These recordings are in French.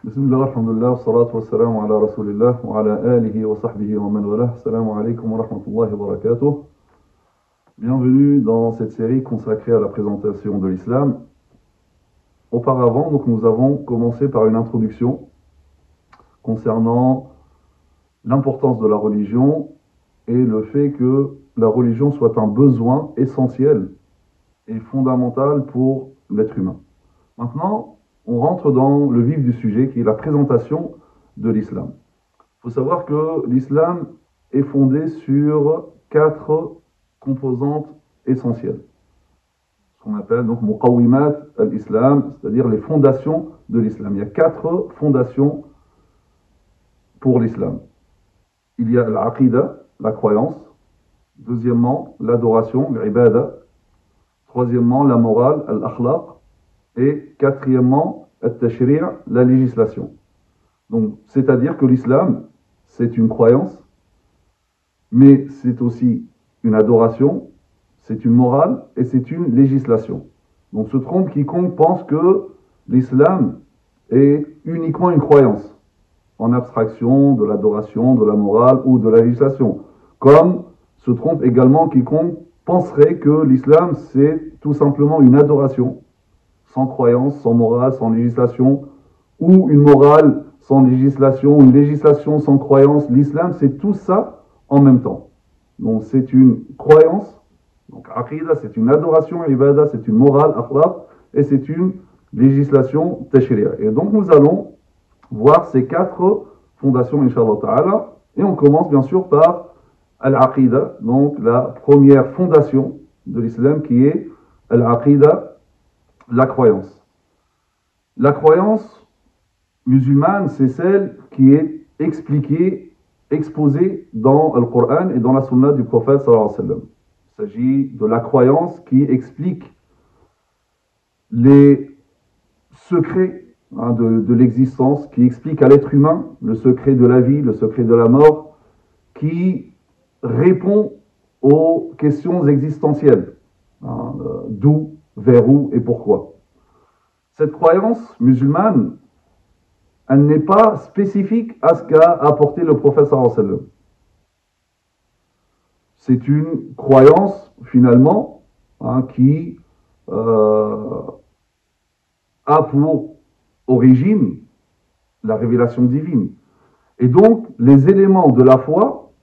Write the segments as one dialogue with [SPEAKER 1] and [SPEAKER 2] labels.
[SPEAKER 1] بسم الله الحمد لله والصلاة والسلام على رسول الله وعلى آله وصحبه ومن والاه. Assalamu alaikum wa rahmatullahi wa barakatuh. Bienvenue dans cette série consacrée à la présentation de l'islam. Auparavant, donc, nous avons commencé par une introduction concernant l'importance de la religion et le fait que la religion soit un besoin essentiel et fondamental pour l'être humain. Maintenant, on rentre dans le vif du sujet qui est la présentation de l'islam. Il faut savoir que l'islam est fondé sur 4 composantes essentielles. Ce qu'on appelle donc muqawwimat al-islam, c'est-à-dire les fondations de l'islam. Il y a 4 fondations pour l'islam. Il y a l'aqidah, la croyance. Deuxièmement, l'adoration, l'ibada. Troisièmement, la morale, al-akhlaq. Et quatrièmement, al-tashri', la législation. Donc, c'est-à-dire que l'islam, c'est une croyance, mais c'est aussi une adoration, c'est une morale et c'est une législation. Donc, se trompe quiconque pense que l'islam est uniquement une croyance, en abstraction de l'adoration, de la morale ou de la législation. Comme se trompe également quiconque penserait que l'islam, c'est tout simplement une adoration, sans croyance, sans morale, sans législation, ou une morale sans législation, une législation sans croyance. L'islam, c'est tout ça en même temps. Donc c'est une croyance, donc aqidah, c'est une adoration, ibada, c'est une morale, akhlaq, et c'est une législation, tashri'. Et donc nous allons voir ces 4 fondations, inshallah ta'ala, et on commence bien sûr par al-aqidah, donc la première fondation de l'islam qui est al-aqidah, la croyance. La croyance musulmane, c'est celle qui est expliquée, exposée dans le Coran et dans la sunna du prophète sallallahu alayhi wa sallam. Il s'agit de la croyance qui explique les secrets de l'existence, qui explique à l'être humain le secret de la vie, le secret de la mort, qui répond aux questions existentielles. D'où, vers où et pourquoi. Cette croyance musulmane, elle n'est pas spécifique à ce qu'a apporté le prophète sallallahu alayhi wa sallam. C'est une croyance, finalement, qui a pour origine la révélation divine. Et donc, les éléments de la foi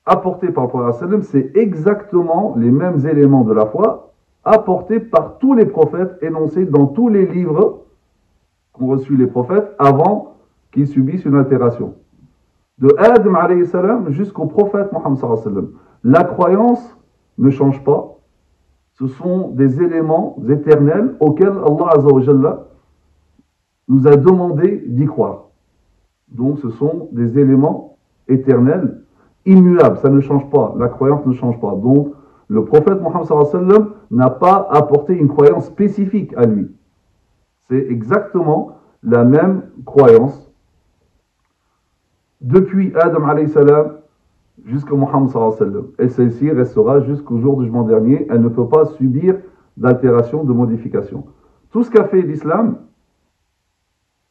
[SPEAKER 1] apportés par le prophète sallallahu alayhi wa sallam, c'est exactement les mêmes éléments de la foi apportés par tous les prophètes, énoncés dans tous les livres qu'ont reçus les prophètes avant qu'ils subissent une altération. De Adam alayhi salam jusqu'au prophète Mohammed sallallahu alayhi wa sallam. La croyance ne change pas. Ce sont des éléments éternels auxquels Allah azza wa jalla nous a demandé d'y croire. Donc ce sont des éléments éternels, immuables. Ça ne change pas. La croyance ne change pas. Donc le prophète Mohammed sallallahu alayhi wa sallam n'a pas apporté une croyance spécifique à lui. C'est exactement la même croyance depuis Adam alayhi salam jusqu'à Mohammed sallallahu alayhi wa sallam. Et celle-ci restera jusqu'au jour du jugement dernier. Elle ne peut pas subir d'altération, de modification. Tout ce qu'a fait l'islam,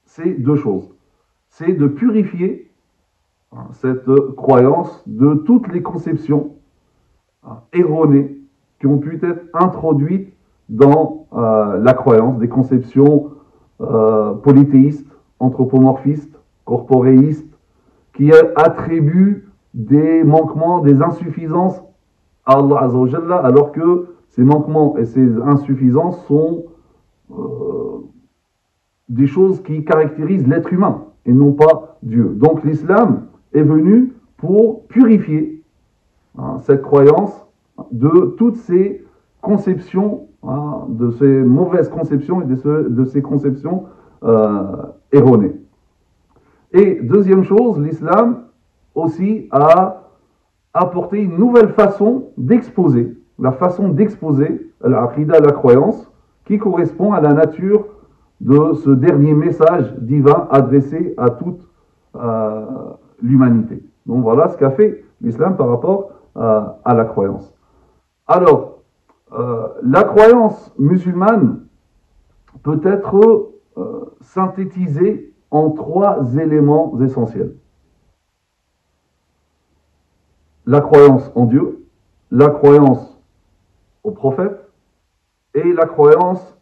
[SPEAKER 1] c'est 2 choses. C'est de purifier cette croyance de toutes les conceptions erronées qui ont pu être introduites dans la croyance, des conceptions polythéistes, anthropomorphistes, corporéistes, qui attribuent des manquements, des insuffisances à Allah azza wa jalla, alors que ces manquements et ces insuffisances sont des choses qui caractérisent l'être humain et non pas Dieu. Donc l'islam est venu pour purifier cette croyance de toutes ces conceptions, de ces mauvaises conceptions et de ces conceptions erronées. Et deuxième chose, l'islam aussi a apporté une nouvelle façon d'exposer, la façon d'exposer l'aqidah, la croyance, qui correspond à la nature de ce dernier message divin adressé à toute l'humanité. Donc voilà ce qu'a fait l'islam par rapport à la croyance. Alors, la croyance musulmane peut être synthétisée en 3 éléments essentiels. La croyance en Dieu, la croyance au prophète et la croyance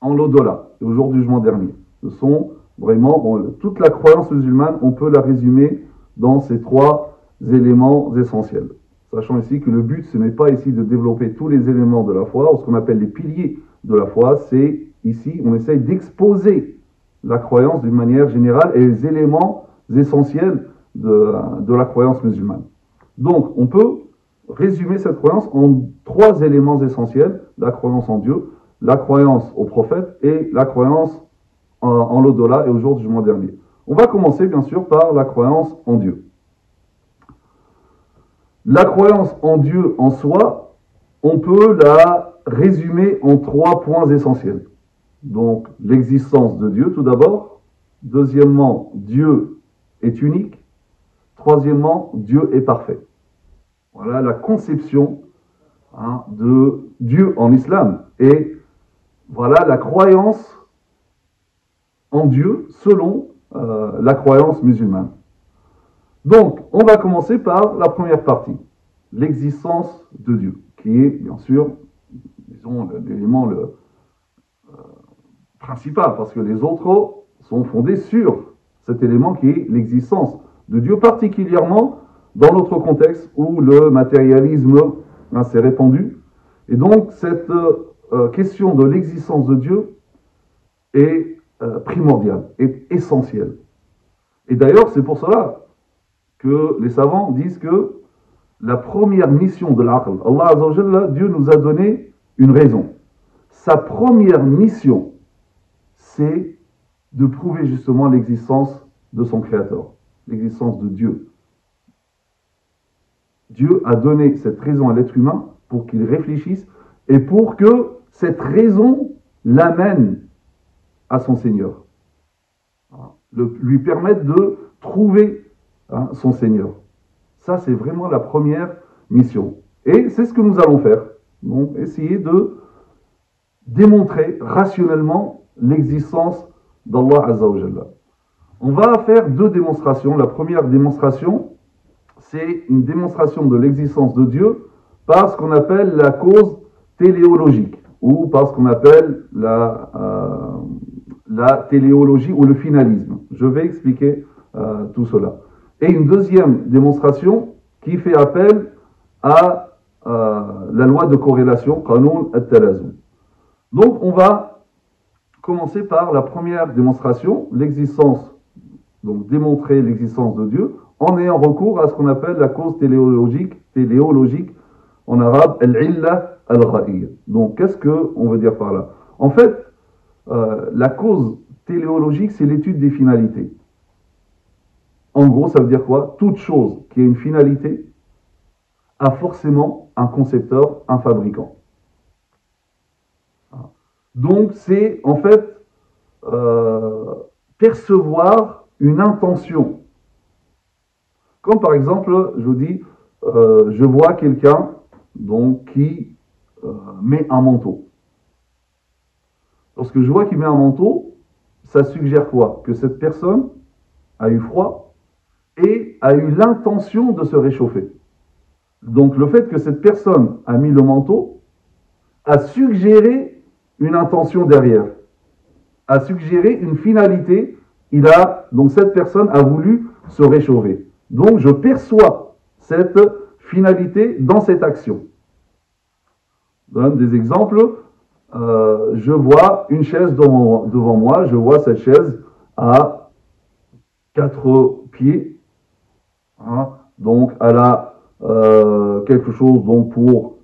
[SPEAKER 1] en l'au-delà, au jour du jugement dernier. Ce sont vraiment, toute la croyance musulmane, on peut la résumer dans ces 3 éléments essentiels. Sachant ici que le but, ce n'est pas ici de développer tous les éléments de la foi, ou ce qu'on appelle les piliers de la foi, c'est ici, on essaye d'exposer la croyance d'une manière générale et les éléments essentiels de la croyance musulmane. Donc, on peut résumer cette croyance en 3 éléments essentiels: la croyance en Dieu, la croyance au prophète et la croyance en l'au-delà et au jour du jugement dernier. On va commencer bien sûr par la croyance en Dieu. La croyance en Dieu en soi, on peut la résumer en 3 points essentiels. Donc, l'existence de Dieu tout d'abord. Deuxièmement, Dieu est unique. Troisièmement, Dieu est parfait. Voilà la conception de Dieu en islam. Et voilà la croyance en Dieu selon la croyance musulmane. Donc, on va commencer par la première partie, l'existence de Dieu, qui est bien sûr, disons, l'élément principal, parce que les autres sont fondés sur cet élément qui est l'existence de Dieu, particulièrement dans notre contexte où le matérialisme s'est répandu. Et donc, cette question de l'existence de Dieu est primordiale, est essentielle. Et d'ailleurs, c'est pour cela que les savants disent que la première mission de l'aql, Allah Azza wa Jalla, Dieu nous a donné une raison. Sa première mission, c'est de prouver justement l'existence de son Créateur, l'existence de Dieu. Dieu a donné cette raison à l'être humain pour qu'il réfléchisse et pour que cette raison l'amène à son Seigneur, lui permette de trouver son Seigneur. Ça, c'est vraiment la première mission. Et c'est ce que nous allons faire. Donc, essayer de démontrer rationnellement l'existence d'Allah Azza wa Jalla. On va faire 2 démonstrations. La première démonstration, c'est une démonstration de l'existence de Dieu par ce qu'on appelle la cause téléologique, ou par ce qu'on appelle la téléologie ou le finalisme. Je vais expliquer tout cela. Et une deuxième démonstration qui fait appel à la loi de corrélation, Qanoun al-Talazum. Donc on va commencer par la première démonstration, l'existence, donc démontrer l'existence de Dieu, en ayant recours à ce qu'on appelle la cause téléologique en arabe, al-illa al-gha'iyya. Donc qu'est-ce qu'on veut dire par là? En fait, la cause téléologique, c'est l'étude des finalités. En gros, ça veut dire quoi? Toute chose qui a une finalité a forcément un concepteur, un fabricant. Donc, c'est en fait percevoir une intention. Comme par exemple, je vous dis, je vois quelqu'un donc qui met un manteau. Lorsque je vois qu'il met un manteau, ça suggère quoi? Que cette personne a eu froid et a eu l'intention de se réchauffer. Donc le fait que cette personne a mis le manteau a suggéré une intention derrière, a suggéré une finalité. Donc cette personne a voulu se réchauffer. Donc je perçois cette finalité dans cette action. Je donne des exemples. Je vois une chaise devant moi, je vois cette chaise à 4 pieds. Donc elle a quelque chose donc, pour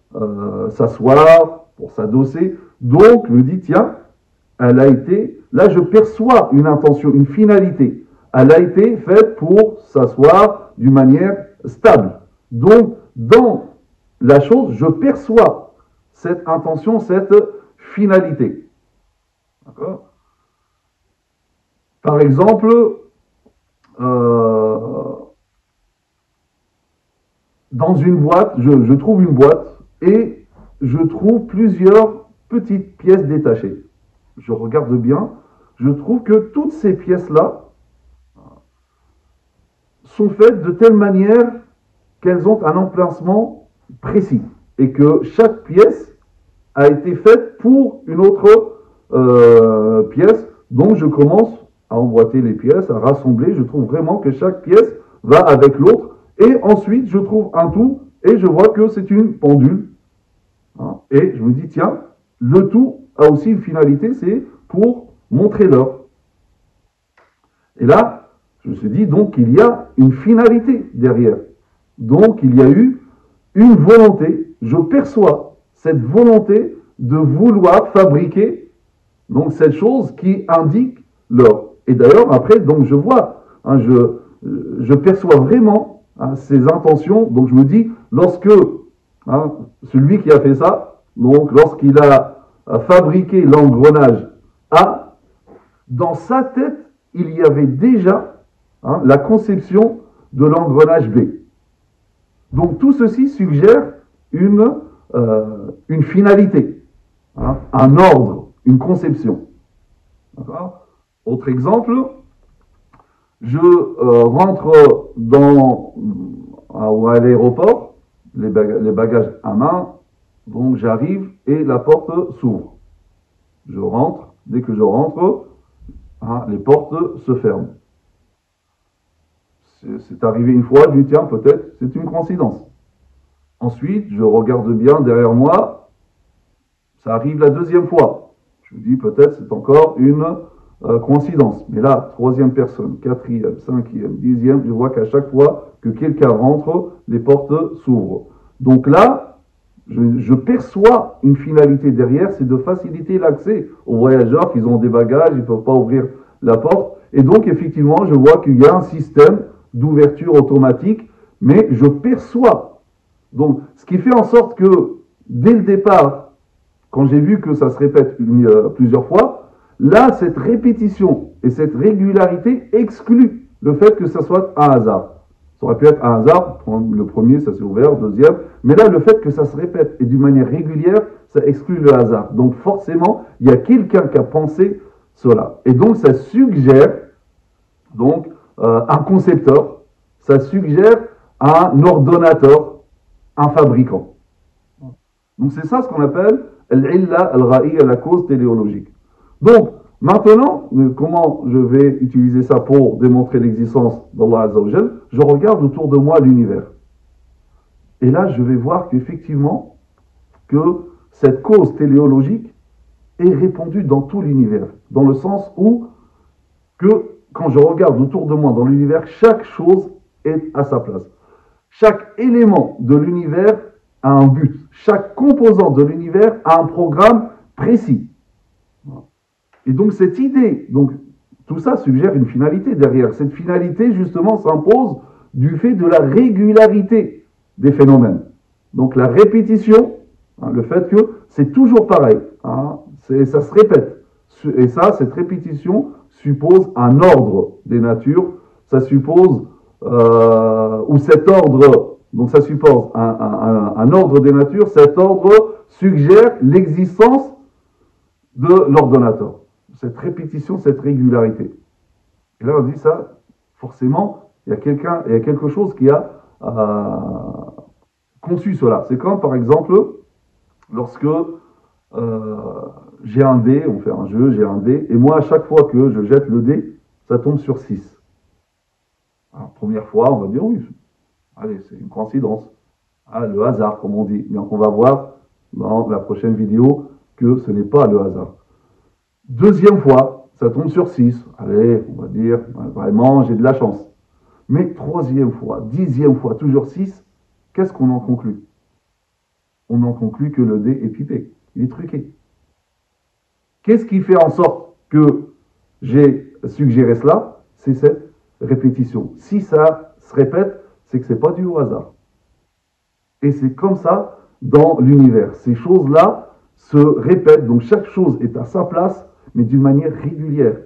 [SPEAKER 1] s'asseoir, pour s'adosser. Donc je me dis, tiens, elle a été, là je perçois une intention, une finalité. Elle a été faite pour s'asseoir d'une manière stable. Donc dans la chose, je perçois cette intention, cette finalité. D'accord? Par exemple, dans une boîte, je trouve une boîte et je trouve plusieurs petites pièces détachées. Je regarde bien, je trouve que toutes ces pièces-là sont faites de telle manière qu'elles ont un emplacement précis et que chaque pièce a été faite pour une autre pièce. Donc je commence à emboîter les pièces, à rassembler. Je trouve vraiment que chaque pièce va avec l'autre. Et ensuite, je trouve un tout et je vois que c'est une pendule. Et je me dis, tiens, le tout a aussi une finalité, c'est pour montrer l'heure. Et là, je me suis dit, donc, il y a une finalité derrière. Donc, il y a eu une volonté. Je perçois cette volonté de vouloir fabriquer donc cette chose qui indique l'heure. Et d'ailleurs, après, donc, je vois, je perçois vraiment ces intentions. Donc, je me dis, lorsque celui qui a fait ça, donc, lorsqu'il a fabriqué l'engrenage A, dans sa tête, il y avait déjà la conception de l'engrenage B. Donc tout ceci suggère une finalité, un ordre, une conception. Autre exemple, je rentre à l'aéroport, les bagages à main, donc j'arrive et la porte s'ouvre. Je rentre, dès que je rentre, les portes se ferment. C'est arrivé une fois, je dis tiens, peut-être c'est une coïncidence. Ensuite, je regarde bien derrière moi, ça arrive la deuxième fois. Je me dis peut-être c'est encore une coïncidence. Mais là, troisième personne, quatrième, cinquième, dixième, je vois qu'à chaque fois que quelqu'un rentre, les portes s'ouvrent. Donc là, je perçois une finalité derrière, c'est de faciliter l'accès aux voyageurs qui ont des bagages, ils ne peuvent pas ouvrir la porte. Et donc, effectivement, je vois qu'il y a un système d'ouverture automatique, mais je perçois. Donc, ce qui fait en sorte que, dès le départ, quand j'ai vu que ça se répète plusieurs fois, là, cette répétition et cette régularité exclut le fait que ça soit un hasard. Ça aurait pu être un hasard, le premier, ça s'est ouvert, le deuxième, mais là, le fait que ça se répète et d'une manière régulière, ça exclut le hasard. Donc, forcément, il y a quelqu'un qui a pensé cela. Et donc, ça suggère donc un concepteur, ça suggère un ordonnateur, un fabricant. Donc, c'est ça ce qu'on appelle l'illa al-ra'iya, la cause téléologique. Donc, maintenant, comment je vais utiliser ça pour démontrer l'existence d'Allah Azza wa Jal? Je regarde autour de moi l'univers. Et là, je vais voir qu'effectivement, que cette cause téléologique est répandue dans tout l'univers. Dans le sens où, que quand je regarde autour de moi dans l'univers, chaque chose est à sa place. Chaque élément de l'univers a un but. Chaque composant de l'univers a un programme précis. Et donc cette idée, donc tout ça suggère une finalité derrière. Cette finalité, justement, s'impose du fait de la régularité des phénomènes. Donc la répétition, le fait que c'est toujours pareil, ça se répète. Et ça, cette répétition suppose un ordre des natures, ça suppose, ou cet ordre, donc ça suppose un ordre des natures, cet ordre suggère l'existence de l'ordonnateur. Cette répétition, cette régularité. Et là, on dit ça, forcément, il y a quelque chose qui a conçu cela. C'est comme, par exemple, lorsque j'ai un dé, on fait un jeu, j'ai un dé, et moi, à chaque fois que je jette le dé, ça tombe sur 6. Alors, première fois, on va dire, oui, allez, c'est une coïncidence. Le hasard, comme on dit. Mais on va voir dans la prochaine vidéo que ce n'est pas le hasard. Deuxième fois, ça tombe sur 6. Allez, on va dire, vraiment, j'ai de la chance. Mais troisième fois, 10e fois, toujours 6, qu'est-ce qu'on en conclut? On en conclut que le dé est pipé, il est truqué. Qu'est-ce qui fait en sorte que j'ai suggéré cela? C'est cette répétition. Si ça se répète, c'est que ce n'est pas dû au hasard. Et c'est comme ça dans l'univers. Ces choses-là se répètent, donc chaque chose est à sa place, mais d'une manière régulière.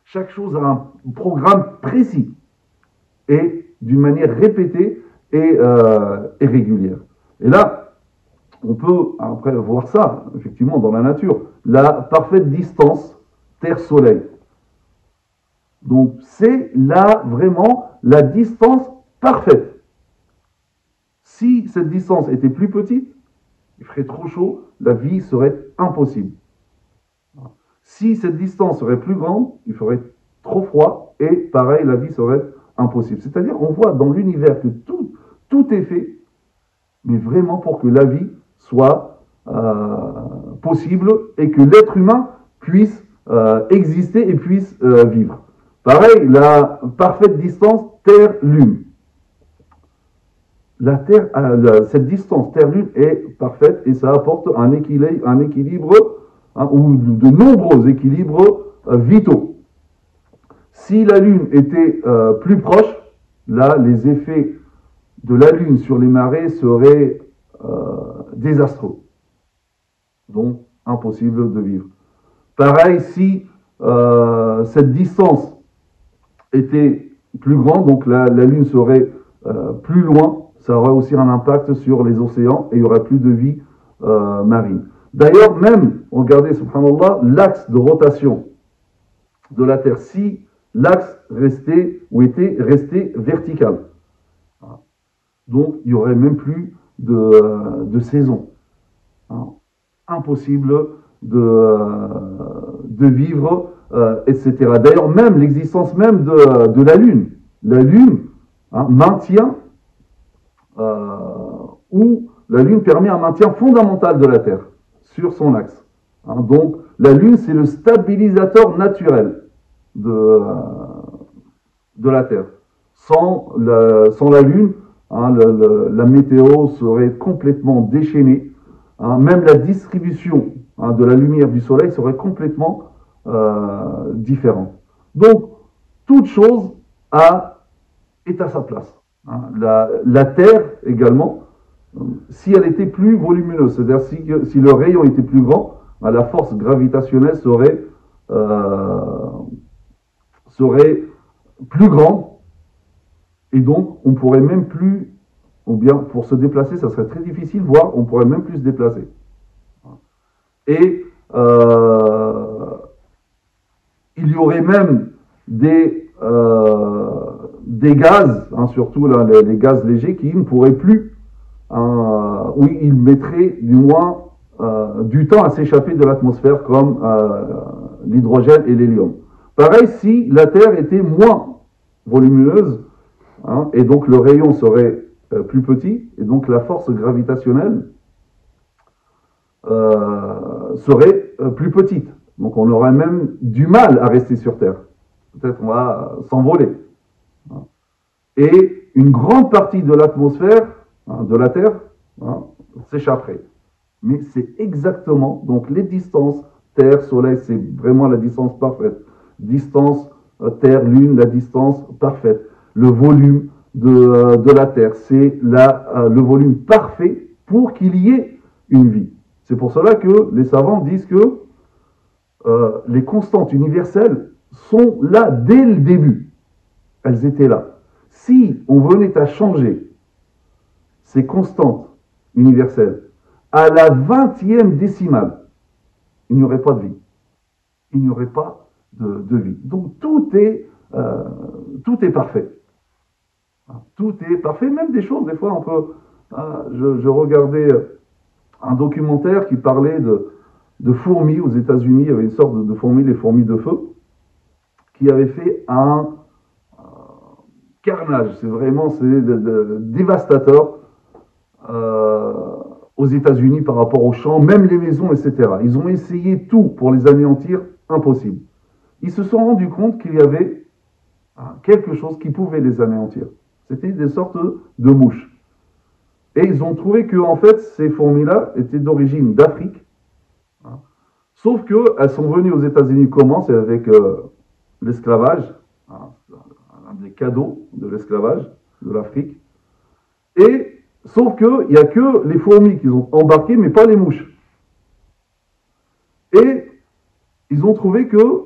[SPEAKER 1] Chaque chose a un programme précis et d'une manière répétée et régulière. Et là, on peut après voir ça, effectivement, dans la nature. La parfaite distance Terre-Soleil. Donc c'est là vraiment la distance parfaite. Si cette distance était plus petite, il ferait trop chaud, la vie serait impossible. Si cette distance serait plus grande, il ferait trop froid et pareil, la vie serait impossible. C'est-à-dire, on voit dans l'univers que tout est fait, mais vraiment pour que la vie soit possible et que l'être humain puisse exister et puisse vivre. Pareil, la parfaite distance Terre-Lune. La Terre, cette distance Terre-Lune est parfaite et ça apporte un équilibre ou de nombreux équilibres vitaux. Si la Lune était plus proche, là, les effets de la Lune sur les marées seraient désastreux. Donc, impossible de vivre. Pareil, si cette distance était plus grande, donc la Lune serait plus loin, ça aurait aussi un impact sur les océans et il n'y aurait plus de vie marine. D'ailleurs, même, regardez, subhanallah, l'axe de rotation de la Terre, si l'axe restait ou était resté vertical, donc il n'y aurait même plus de saison. Impossible de vivre, etc. D'ailleurs, même l'existence même de la Lune. La Lune maintient, ou la Lune permet un maintien fondamental de la Terre sur son axe. Donc, la Lune, c'est le stabilisateur naturel de la Terre. Sans la Lune, la météo serait complètement déchaînée. Même la distribution de la lumière du Soleil serait complètement différente. Donc, toute chose est à sa place. La Terre également, si elle était plus volumineuse, c'est-à-dire si le rayon était plus grand, la force gravitationnelle serait plus grande et donc on pourrait même plus, ou bien pour se déplacer, ça serait très difficile, voire on pourrait même plus se déplacer. Et il y aurait même des gaz, surtout là, les gaz légers, qui ne pourraient plus, oui, ils mettraient du moins du temps à s'échapper de l'atmosphère, comme l'hydrogène et l'hélium. Pareil, si la Terre était moins volumineuse, et donc le rayon serait plus petit, et donc la force gravitationnelle serait plus petite. Donc on aurait même du mal à rester sur Terre. Peut-être on va s'envoler. Et une grande partie de l'atmosphère de la Terre s'échapperait. Mais c'est exactement, donc les distances Terre-Soleil, c'est vraiment la distance parfaite. Distance Terre-Lune, la distance parfaite. Le volume de la Terre, c'est le volume parfait pour qu'il y ait une vie. C'est pour cela que les savants disent que les constantes universelles sont là dès le début. Elles étaient là. Si on venait à changer ces constantes universelles à la 20e décimale, il n'y aurait pas de vie. Il n'y aurait pas de vie. Donc tout est parfait. Tout est parfait, même des choses, des fois on peut... je regardais un documentaire qui parlait de fourmis aux États-Unis. Il y avait une sorte de fourmis, les fourmis de feu, qui avaient fait un carnage. C'est dévastateur aux États-Unis par rapport aux champs, même les maisons, etc. Ils ont essayé tout pour les anéantir, impossible. Ils se sont rendus compte qu'il y avait quelque chose qui pouvait les anéantir. C'était des sortes de mouches. Et ils ont trouvé que, en fait, ces fourmis-là étaient d'origine d'Afrique. Sauf qu'elles sont venues aux États-Unis comment? C'est avec l'esclavage, un des cadeaux de l'esclavage de l'Afrique. Et sauf qu'il n'y a que les fourmis qu'ils ont embarquées, mais pas les mouches. Et ils ont trouvé que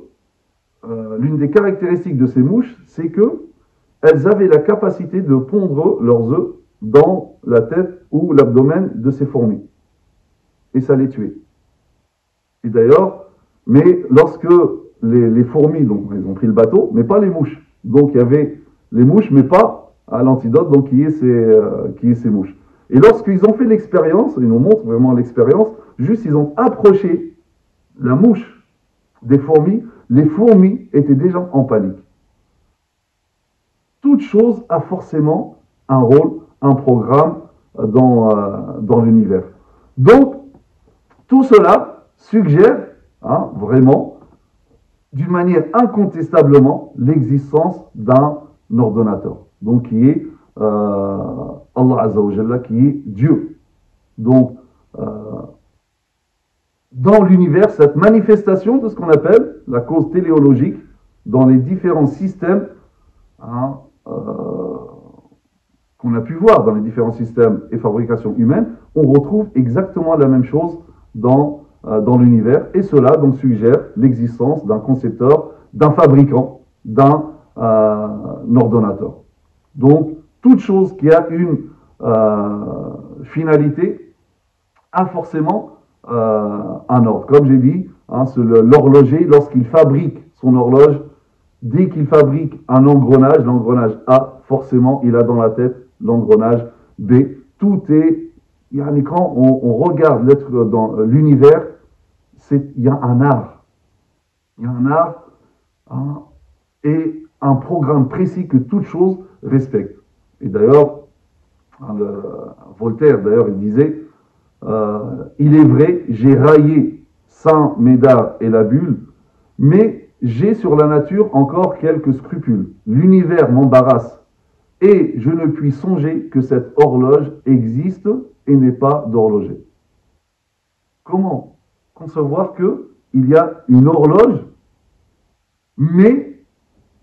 [SPEAKER 1] l'une des caractéristiques de ces mouches, c'est qu'elles avaient la capacité de pondre leurs œufs dans la tête ou l'abdomen de ces fourmis. Et ça les tuait. Et d'ailleurs, mais lorsque les fourmis, donc ils ont pris le bateau, mais pas les mouches. Donc il y avait les mouches, mais pas à l'antidote, donc qui est ces mouches. Et lorsqu'ils ont fait l'expérience, ils nous montrent vraiment l'expérience, juste ils ont approché la mouche des fourmis, les fourmis étaient déjà en panique. Toute chose a forcément un rôle, un programme dans l'univers. Donc, tout cela suggère vraiment, d'une manière incontestablement, l'existence d'un ordonnateur. Donc, qui est Allah Azza wa Jalla, qui est Dieu. Donc, dans l'univers, cette manifestation de ce qu'on appelle la cause téléologique dans les différents systèmes qu'on a pu voir dans les différents systèmes et fabrications humaines, on retrouve exactement la même chose dans l'univers. Et cela donc suggère l'existence d'un concepteur, d'un fabricant, d'un ordonnateur. Donc, toute chose qui a une finalité a forcément un ordre. Comme j'ai dit, l'horloger, lorsqu'il fabrique son horloge, dès qu'il fabrique un engrenage, l'engrenage A, forcément, il a dans la tête l'engrenage B. Tout est... Quand on regarde l'être dans l'univers, il y a un art. Il y a un art et un programme précis que toute chose respecte. Et d'ailleurs, Voltaire, d'ailleurs, il disait il est vrai, j'ai raillé Saint-Médard et la bulle, mais j'ai sur la nature encore quelques scrupules. L'univers m'embarrasse et je ne puis songer que cette horloge existe et n'est pas d'horloger. Comment concevoir qu'il y a une horloge, mais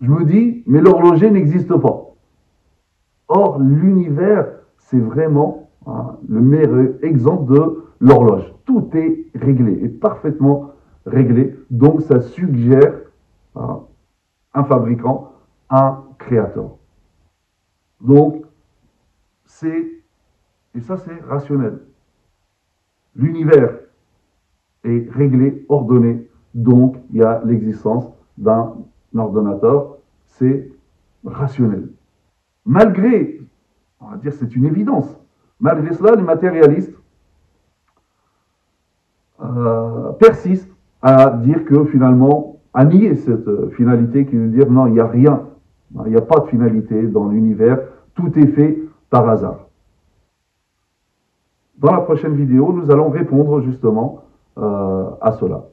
[SPEAKER 1] je me dis, mais l'horloger n'existe pas. Or, l'univers, c'est vraiment le meilleur exemple de l'horloge. Tout est réglé, est parfaitement réglé. Donc, ça suggère un fabricant, un créateur. Donc, et ça c'est rationnel. L'univers est réglé, ordonné, donc il y a l'existence d'un ordonnateur, c'est rationnel. Malgré, on va dire c'est une évidence, malgré cela, les matérialistes persistent à dire que finalement, à nier cette finalité qui veut dire non, il n'y a rien, il n'y a pas de finalité dans l'univers, tout est fait par hasard. Dans la prochaine vidéo, nous allons répondre justement à cela.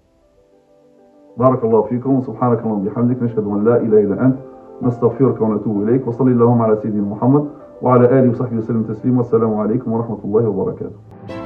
[SPEAKER 1] بارك الله فيكم وسبحانك اللهم وبحمدك نشهد ان لا اله الا انت نستغفرك ونتوب اليك وصلى اللهم على سيدنا محمد وعلى اله وصحبه وسلم تسليما والسلام عليكم ورحمه الله وبركاته.